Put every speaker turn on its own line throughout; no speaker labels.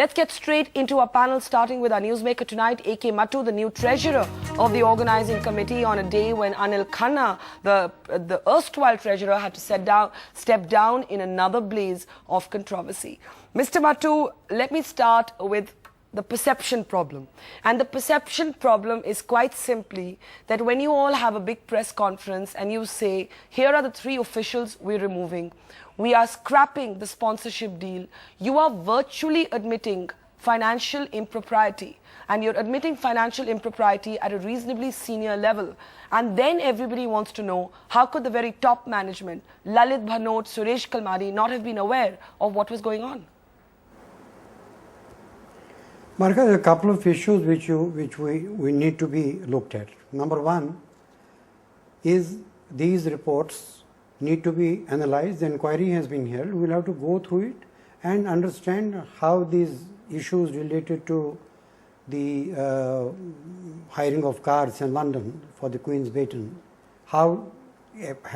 Let's get straight into our panel, starting with our newsmaker tonight, A.K. Mattu, the new treasurer of the organizing committee, on a day when Anil Khanna, the erstwhile treasurer, had to step down in another blaze of controversy. Mr. Mattu, let me start with the perception problem. And the perception problem is quite simply that when you all have a big press conference and you say, here are the 3 officials we're removing, we are scrapping the sponsorship deal, you are virtually admitting financial impropriety. And you're admitting financial impropriety at a reasonably senior level. And then everybody wants to know, how could the very top management, Lalit Bhanot, Suresh Kalmadi, not have been aware of what was going on?
Marika, there are a couple of issues which we need to be looked at. Number one is these reports need to be analyzed. The inquiry has been held. We'll have to go through it and understand how these issues related to the hiring of cars in London for the Queen's Baton,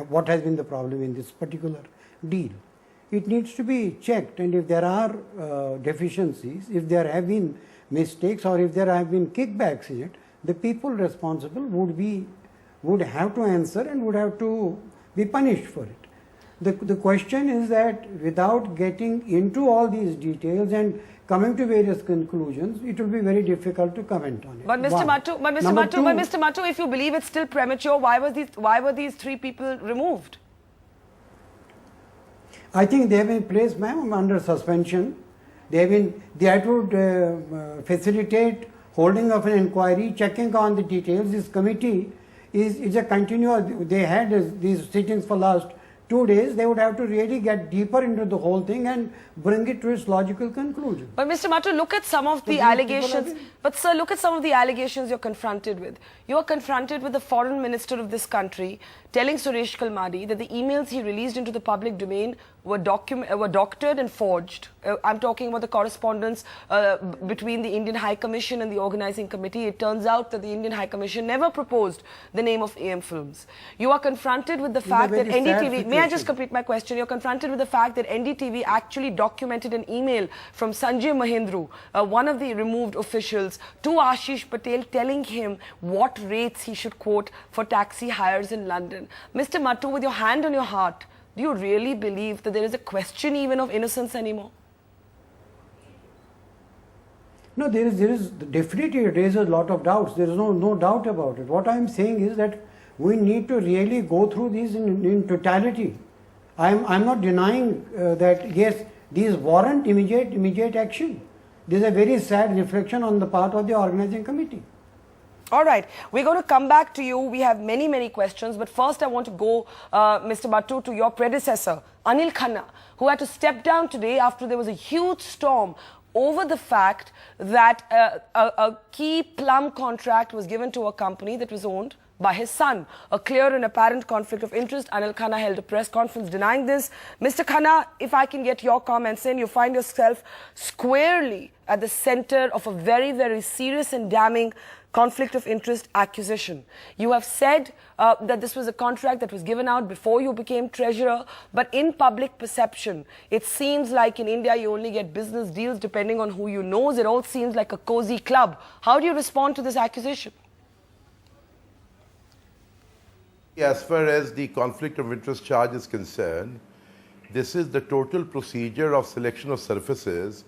what has been the problem in this particular deal. It needs to be checked, and if there are deficiencies, if there have been mistakes or if there have been kickbacks in it, the people responsible would have to answer and would have to be punished for it. The question is that without getting into all these details and coming to various conclusions, it will be very difficult to comment on it.
But Mr. Mattu, if you believe it's still premature, why were these 3 people removed?
I think they have been placed, ma'am, under suspension. That would facilitate holding of an inquiry, checking on the details. This committee is a continuous. They had these sittings for last 2 days. They would have to really get deeper into the whole thing and bring it to its logical conclusion.
But Mr. Mattu, look at some of the allegations. But sir, look at some of the allegations you're confronted with. You are confronted with the foreign minister of this country telling Suresh Kalmadi that the emails he released into the public domain were doctored and forged. I'm talking about the correspondence between the Indian High Commission and the organizing committee. It turns out that the Indian High Commission never proposed the name of AM Films. You are confronted with the fact that NDTV, may I just complete my question? You're confronted with the fact that NDTV actually documented an email from Sanjay Mahindru, one of the removed officials, to Ashish Patel telling him what rates he should quote for taxi hires in London. Mr. Mattu, with your hand on your heart, do you really believe that there is a question even of innocence anymore?
No, there is definitely, it raises a lot of doubts. There is no doubt about it. What I am saying is that we need to really go through these in totality. I'm not denying that yes, these warrant immediate action. This is a very sad reflection on the part of the organizing committee.
All right, we're going to come back to you. We have many questions, but first I want to go, Mr. Mattu, to your predecessor, Anil Khanna, who had to step down today after there was a huge storm over the fact that a key plum contract was given to a company that was owned by his son. A clear and apparent conflict of interest. Anil Khanna held a press conference denying this. Mr. Khanna, if I can get your comments in, you find yourself squarely at the center of a very serious and damning conflict of interest accusation. You have said that this was a contract that was given out before you became treasurer, but in public perception, it seems like in India you only get business deals depending on who you know. It all seems like a cozy club. How do you respond to this accusation?
As far as the conflict of interest charge is concerned, this is the total procedure of selection of services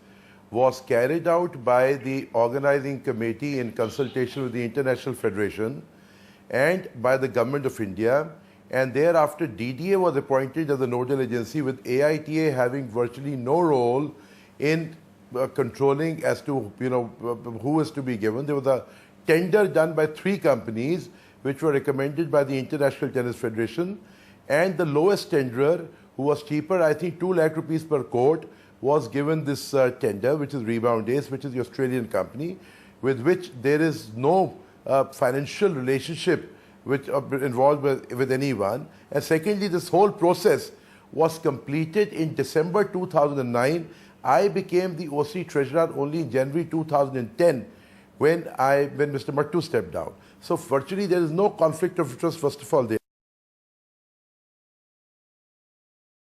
was carried out by the organizing committee in consultation with the International Federation and by the Government of India, and thereafter DDA was appointed as the nodal agency, with AITA having virtually no role in controlling as to who is to be given. There was a tender done by 3 companies which were recommended by the International Tennis Federation, and the lowest tenderer, who was cheaper, I think 2 lakh rupees per court, was given this tender, which is Rebound Ace, which is the Australian company, with which there is no financial relationship involved with anyone. And secondly, this whole process was completed in December 2009. I became the OC Treasurer only in January 2010 when Mr. Mattu stepped down. So virtually there is no conflict of interest, first of all, there.